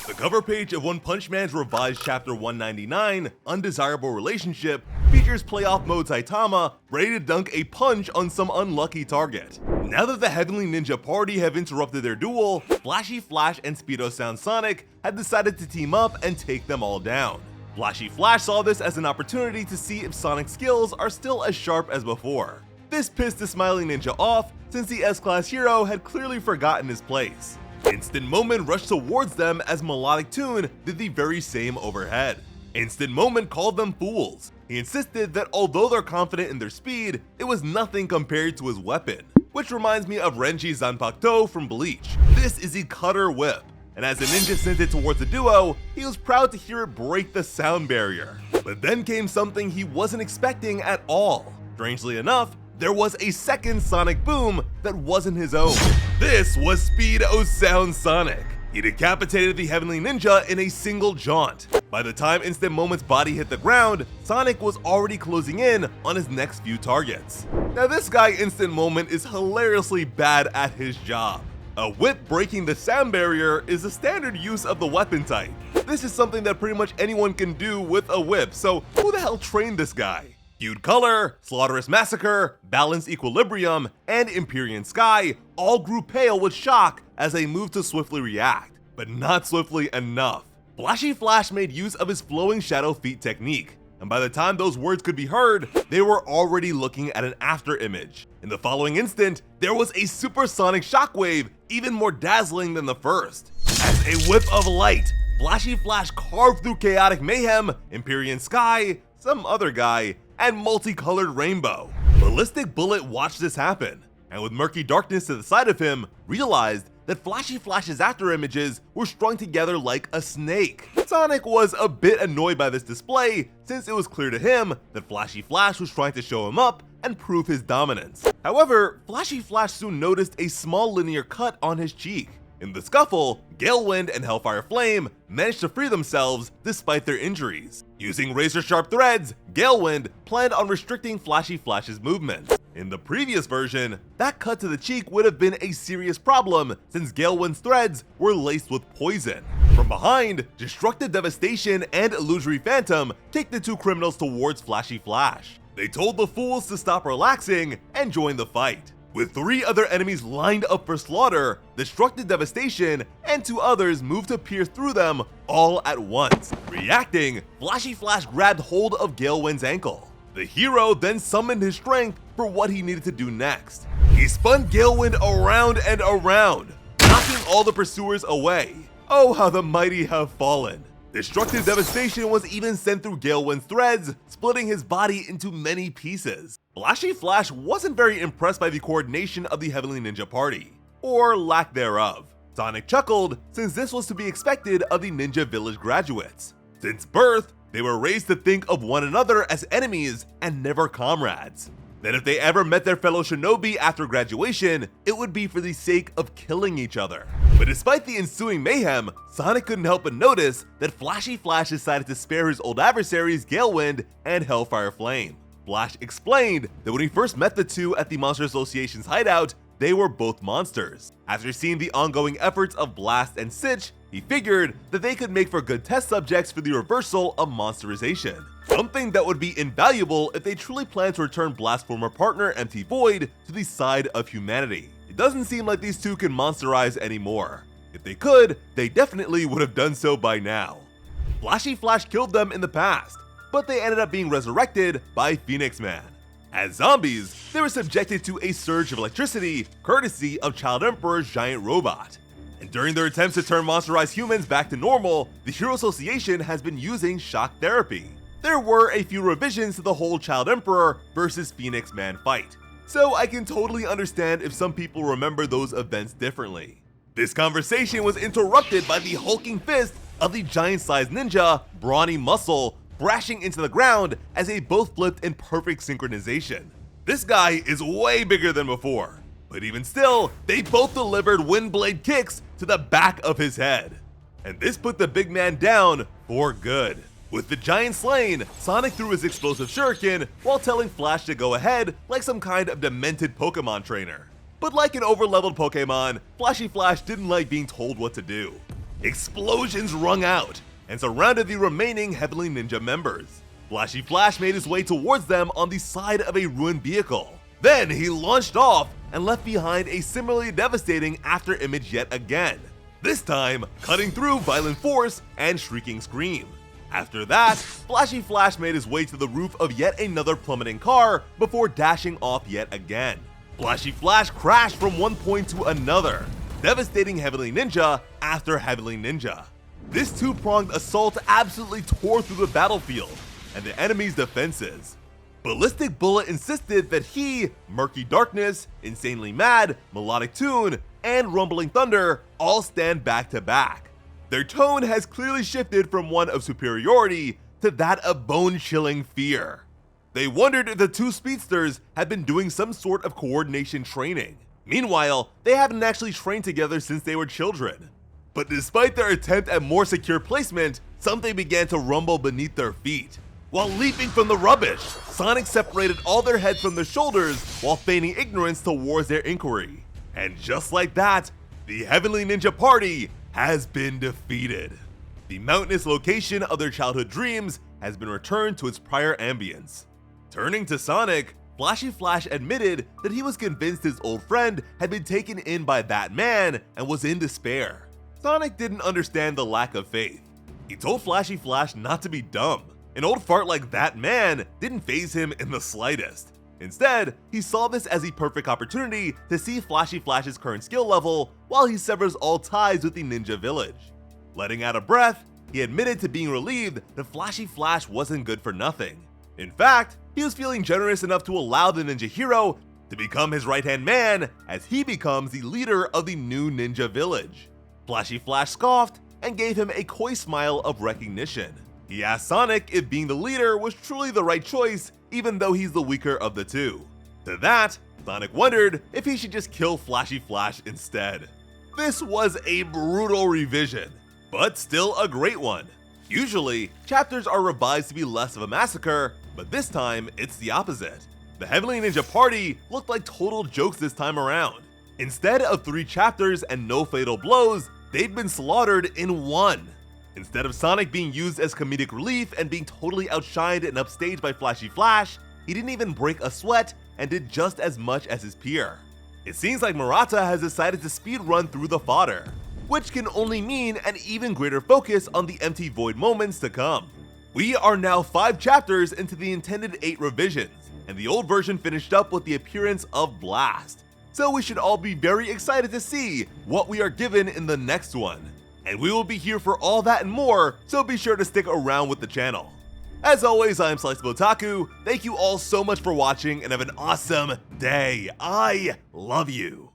The cover page of One Punch Man's revised Chapter 199, Undesirable Relationship, features playoff mode Saitama ready to dunk a punch on some unlucky target. Now that the Heavenly Ninja Party have interrupted their duel, Flashy Flash and Speedo Sound Sonic had decided to team up and take them all down. Flashy Flash saw this as an opportunity to see if Sonic's skills are still as sharp as before. This pissed the smiling ninja off, since the S-Class hero had clearly forgotten his place. Instant Moment rushed towards them as Melodic Tune did the very same overhead. Instant Moment called them fools. He insisted that although they're confident in their speed, it was nothing compared to his weapon. Which reminds me of Renji Zanpakuto from Bleach. This is the Cutter Whip, and as the ninja sent it towards the duo, he was proud to hear it break the sound barrier. But then came something he wasn't expecting at all. Strangely enough, there was a second sonic boom that wasn't his own. This was Speedo Sound Sonic. He decapitated the Heavenly Ninja in a single jaunt. By the time Instant Moment's body hit the ground, Sonic was already closing in on his next few targets. Now this guy Instant Moment is hilariously bad at his job. A whip breaking the sound barrier is a standard use of the weapon type. This is something that pretty much anyone can do with a whip, so who the hell trained this guy? Hued Color, Slaughterous Massacre, Balanced Equilibrium, and Empyrean Sky all grew pale with shock as they moved to swiftly react, but not swiftly enough. Flashy Flash made use of his flowing shadow feet technique, and by the time those words could be heard, they were already looking at an after image. In the following instant, there was a supersonic shockwave, even more dazzling than the first. As a whip of light, Flashy Flash carved through Chaotic Mayhem, Empyrean Sky, some other guy, and Multicolored Rainbow. Ballistic Bullet watched this happen, and with Murky Darkness to the side of him, realized that Flashy Flash's after images were strung together like a snake. Sonic was a bit annoyed by this display, since it was clear to him that Flashy Flash was trying to show him up and prove his dominance. However, Flashy Flash soon noticed a small linear cut on his cheek. In the scuffle, Galewind and Hellfire Flame managed to free themselves despite their injuries. Using razor-sharp threads, Galewind planned on restricting Flashy Flash's movements. In the previous version, that cut to the cheek would have been a serious problem since Galewind's threads were laced with poison. From behind, Destructive Devastation and Illusory Phantom kicked the two criminals towards Flashy Flash. They told the fools to stop relaxing and join the fight. With three other enemies lined up for slaughter, Destructive Devastation and two others moved to pierce through them all at once. Reacting, Flashy Flash grabbed hold of Galewind's ankle. The hero then summoned his strength for what he needed to do next. He spun Galewind around and around, knocking all the pursuers away. Oh, how the mighty have fallen. Destructive Devastation was even sent through Galewind's threads, splitting his body into many pieces. Flashy Flash wasn't very impressed by the coordination of the Heavenly Ninja Party, or lack thereof. Sonic chuckled, since this was to be expected of the Ninja Village graduates. Since birth, they were raised to think of one another as enemies and never comrades. That if they ever met their fellow shinobi after graduation, it would be for the sake of killing each other. But despite the ensuing mayhem, Sonic couldn't help but notice that Flashy Flash decided to spare his old adversaries Galewind and Hellfire Flame. Flash explained that when he first met the two at the Monster Association's hideout, they were both monsters. After seeing the ongoing efforts of Blast and Sitch, he figured that they could make for good test subjects for the reversal of monsterization. Something that would be invaluable if they truly planned to return Blast's former partner Empty Void to the side of humanity. It doesn't seem like these two can monsterize anymore. If they could, they definitely would have done so by now. Flashy Flash killed them in the past, but they ended up being resurrected by Phoenix Man. As zombies, they were subjected to a surge of electricity courtesy of Child Emperor's giant robot. And during their attempts to turn monsterized humans back to normal, the Hero Association has been using shock therapy. There were a few revisions to the whole Child Emperor versus Phoenix Man fight, so I can totally understand if some people remember those events differently. This conversation was interrupted by the hulking fist of the giant-sized ninja, Brawny Muscle, crashing into the ground as they both flipped in perfect synchronization. This guy is way bigger than before, but even still, they both delivered wind blade kicks to the back of his head. And this put the big man down for good. With the giant slain, Sonic threw his explosive shuriken while telling Flash to go ahead like some kind of demented Pokemon trainer. But like an overleveled Pokemon, Flashy Flash didn't like being told what to do. Explosions rung out and surrounded the remaining Heavenly Ninja members. Flashy Flash made his way towards them on the side of a ruined vehicle. Then he launched off and left behind a similarly devastating after image yet again, this time cutting through violent force and shrieking scream. After that, Flashy Flash made his way to the roof of yet another plummeting car before dashing off yet again. Flashy Flash crashed from one point to another, devastating Heavenly Ninja after Heavenly Ninja. This two-pronged assault absolutely tore through the battlefield and the enemy's defenses. Ballistic Bullet insisted that he, Murky Darkness, Insanely Mad, Melodic Tune, and Rumbling Thunder all stand back to back. Their tone has clearly shifted from one of superiority to that of bone-chilling fear. They wondered if the two speedsters had been doing some sort of coordination training. Meanwhile, they haven't actually trained together since they were children. But despite their attempt at more secure placement, something began to rumble beneath their feet. While leaping from the rubbish, Sonic separated all their heads from their shoulders while feigning ignorance towards their inquiry. And just like that, the Heavenly Ninja Party has been defeated. The mountainous location of their childhood dreams has been returned to its prior ambience. Turning to Sonic, Flashy Flash admitted that he was convinced his old friend had been taken in by that man and was in despair. Sonic didn't understand the lack of faith. He told Flashy Flash not to be dumb. An old fart like that man didn't faze him in the slightest. Instead, he saw this as the perfect opportunity to see Flashy Flash's current skill level while he severs all ties with the ninja village. Letting out a breath, he admitted to being relieved that Flashy Flash wasn't good for nothing. In fact, he was feeling generous enough to allow the ninja hero to become his right-hand man as he becomes the leader of the new ninja village. Flashy Flash scoffed and gave him a coy smile of recognition. He asked Sonic if being the leader was truly the right choice, even though he's the weaker of the two. To that, Sonic wondered if he should just kill Flashy Flash instead. This was a brutal revision, but still a great one. Usually, chapters are revised to be less of a massacre, but this time it's the opposite. The Heavenly Ninja Party looked like total jokes this time around. Instead of 3 chapters and no fatal blows, they'd been slaughtered in 1. Instead of Sonic being used as comedic relief and being totally outshined and upstaged by Flashy Flash, he didn't even break a sweat and did just as much as his peer. It seems like Murata has decided to speedrun through the fodder, which can only mean an even greater focus on the empty void moments to come. We are now 5 chapters into the intended 8 revisions, and the old version finished up with the appearance of Blast. So we should all be very excited to see what we are given in the next one. And we will be here for all that and more, so be sure to stick around with the channel. As always, I am Sliceable Otaku. Thank you all so much for watching and have an awesome day. I love you.